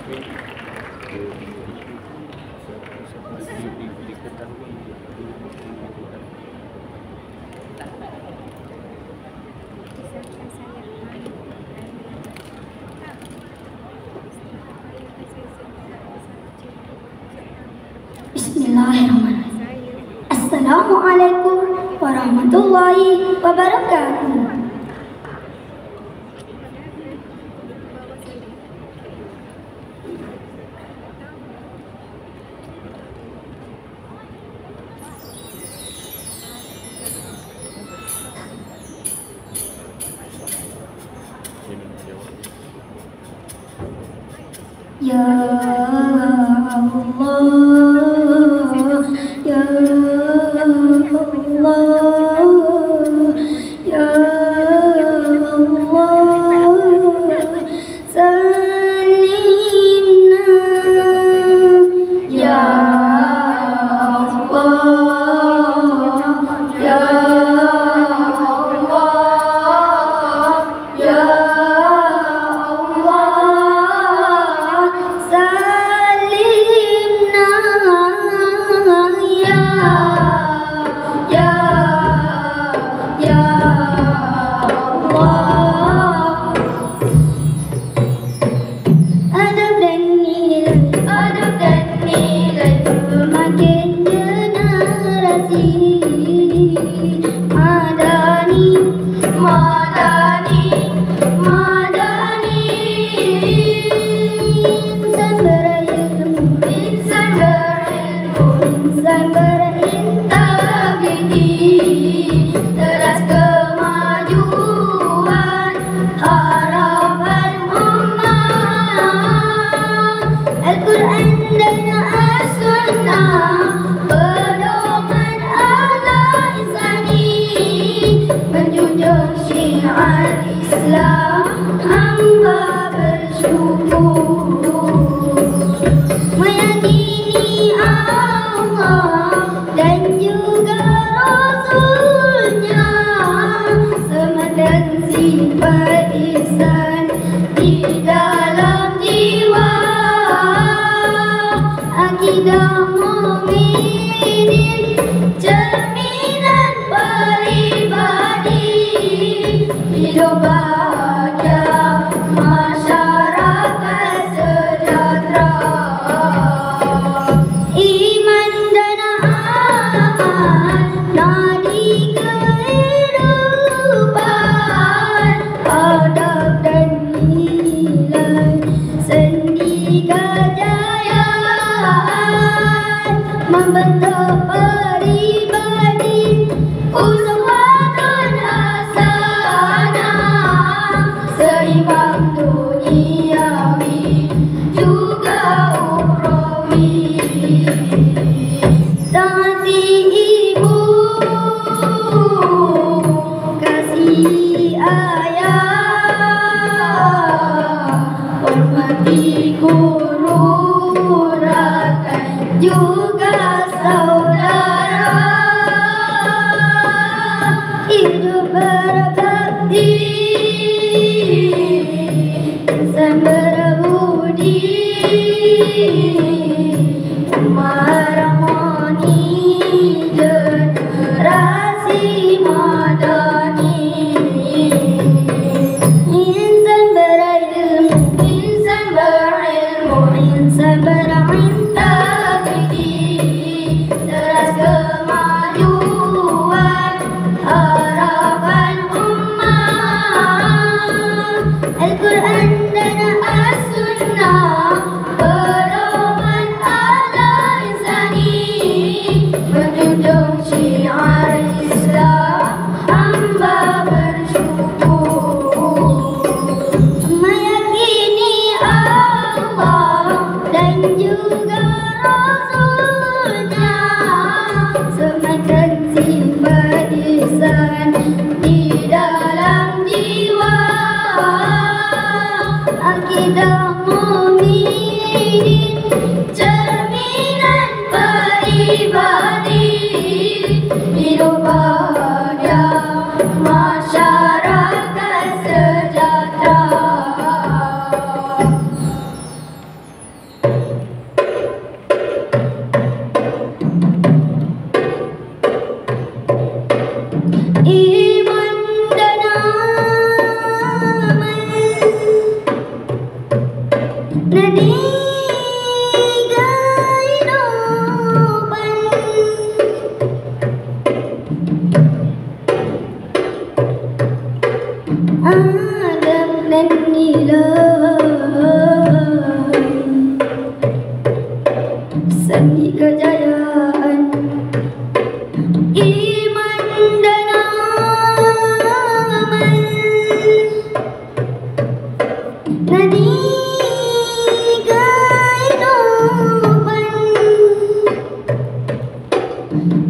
Bismillahirrahmanirrahim. Assalamualaikum warahmatullahi wabarakatuh. Ya Allah, Ya Allah, Ya Allah, salimna. Ya Allah, Ya Allah, Ya Allah, salimna. Ya Allah. Adab dan nilai semakin generasi. Madani, Madani, Madani. Insan berilmu, insan berilmu, insan berintegriti. Teras kemajuan harapan ummah. Al-Quran dan As-Sunnah pedoman ala insani. Menjunjung syiar Islam hamba bersyukur. Meyakini Allah dan juga Rasulnya. Semedang sifat ihsan di dalam jiwa. Akidah mukminin cerminan pribadi. Hidup bahagia masyarakat sejahtera. Iman dan amal nadi kehidupan. Adab dan nilai sendi kejayaan. Membentuk pribadi uswatun hasanah. Seimbang duniawi juga ukhrawi. Taati ibu, kasih ayah, hormati guru, rakan juga saudara. Hidup berbakti, insan berbudi. Ummah rahmani, generasi madani. Insan berilmu, insan berilmu, insan berintegriti. Teras kemajuan harapan ummah. Al-Quran dan As-Sunnah pedoman ala insani. Menjunjung syiar Islam hamba bersyukur. Meyakini Allah dan juga Rasulnya. Semakan sifat ihsan di dalam jiwa. Akidah mukminin cerminan pribadi. Hidup bahagia masyarakat sejahtera. Seni kejayaan iman dan amal, nadi kehidupan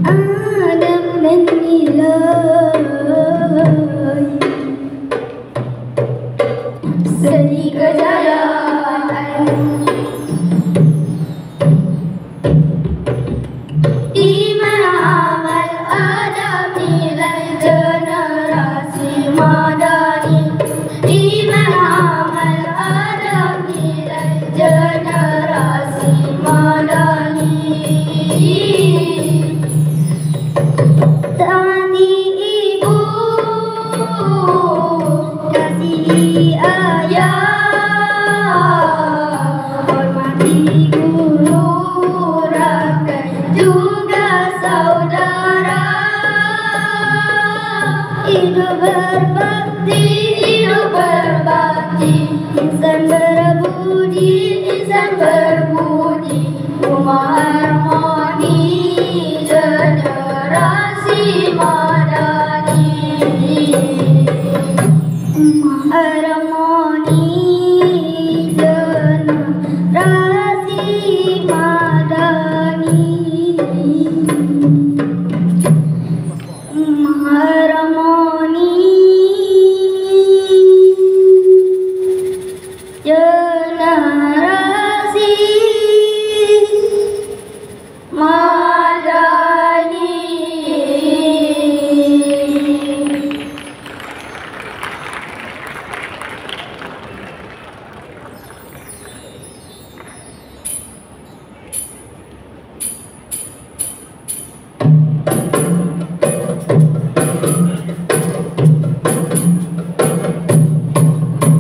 Adam dan nilai. Seni kejayaan iman amal Adam nilai generasi madani. Iman amal Adam nilai generasi madani. Taati ibu, kasihi ayah, hormati guru, rakan juga saudara. Hidup berbakti, insan berbudi, rumah harmoni, generasi madani. Rumah harmoni, generasi madani. Rumah harmoni, generasi madani.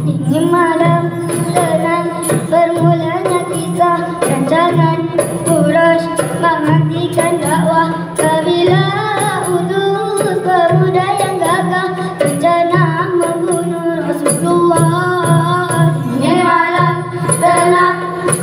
Ini malam tenang, bermulanya kisah rancangan Quraisy menghentikan dakwah. Kabilah utus pemuda yang gagah rencana membunuh Rasulullah. Ini malam tenang,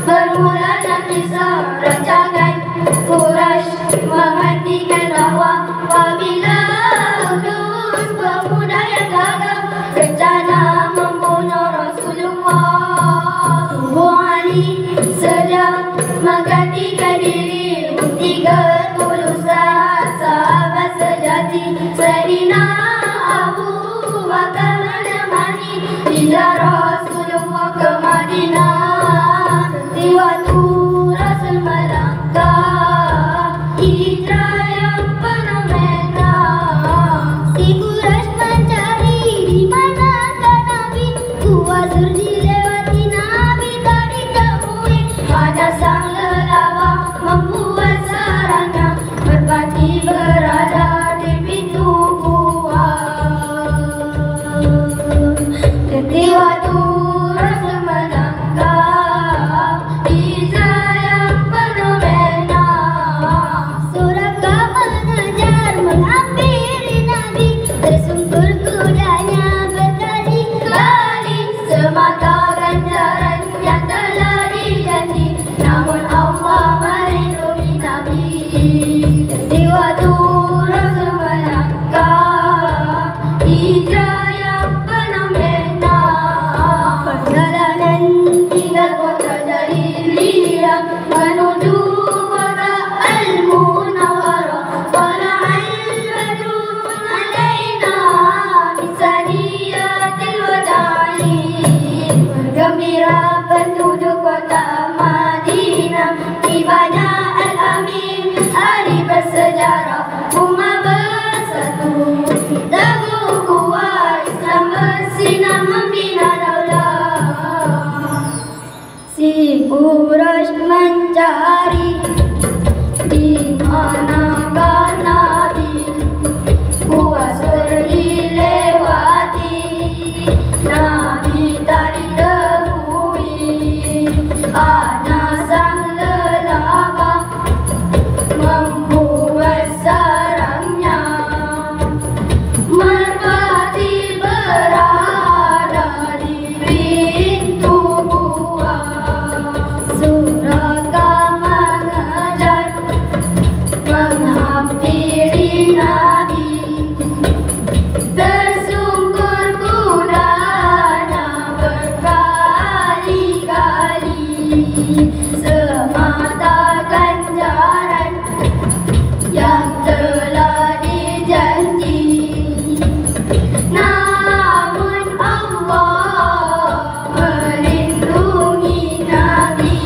bermulanya kisah rancangan Quraisy menghentikan dakwah. Kabilah utus pemuda yang gagah rencana membunuh Rasulullah. Tubuh Ali sedang menggantikan diri, bukti ketulusan sahabat sejati. Sayyidina Abu Bakar menemani hijrah Rasulullah ke Madinah. Sewaktu Rasul melangkah, hijrah yang fenomenal. Si Quraisy mencari di manakah Nabi, Kuasur dilewati Nabi tak ditemui. Pada sang lelawak membuat sarana, merpati berada di pintu gua. Sewaktu Rasul melangkah, hijrah yang fenomenal. Suraka mengejar menghampiri Nabi, tersungkur kudanya berkali-kali. Semata ganjaran yang telah dijanji, namun Allah melindungi Nabi. Sewaktu Rasul melangkah, hijrah yang fenomenal. Perjalanan hingga kota Jaliliyah menuju kota Al-Munawwarah. Tala'al badru alaina min saniyatil wada'i. Bergembira penduduk kota Madinah, tibanya Al-Amin, hari bersejarah. Umat bersatu, teguh kuat, Islam bersinar membina daulah. Si Quraisy mencari di manakah Nabi, Kuasur dilewati, Nabi tak ditemui. semata ganjaran yang telah dijanji. Namun Allah melindungi Nabi.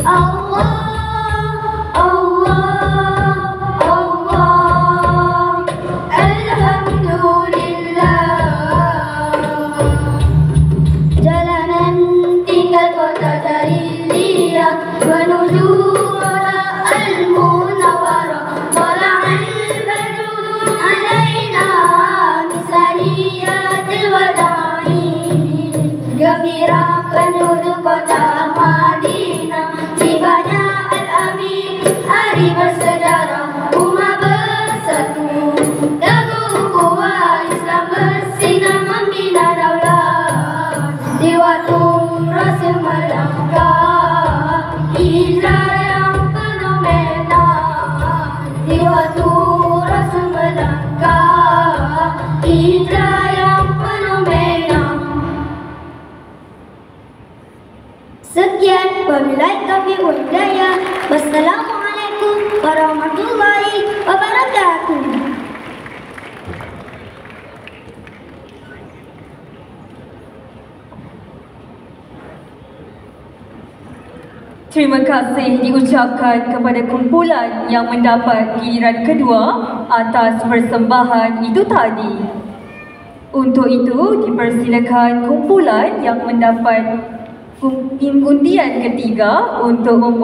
Allah, Allah, Allah, Alhamdulillah. Jalanan tinggal kota Jaliliyah menuju kota Al-Munawwarah. Tala'al badru alaina min saniyatil wada'i. Gembira penduduk kota Madinah, tibanya Al-Amin, hari bersejarah. Umat bersatu, teguh ukhuwah Islam bersinar membina daulah. Di waktu Rasul melangkah, hijrah yang fenomenal. Di waktu Rasul melangkah, hijrah yang fenomenal. Sekian, wabillahi taufiq wal hidayah. Wassalamualaikum warahmatullahi wabarakatuh. Terima kasih diucapkan kepada kumpulan yang mendapat giliran kedua atas persembahan itu tadi. Untuk itu, dipersilakan kumpulan yang mendapat undian ketiga untuk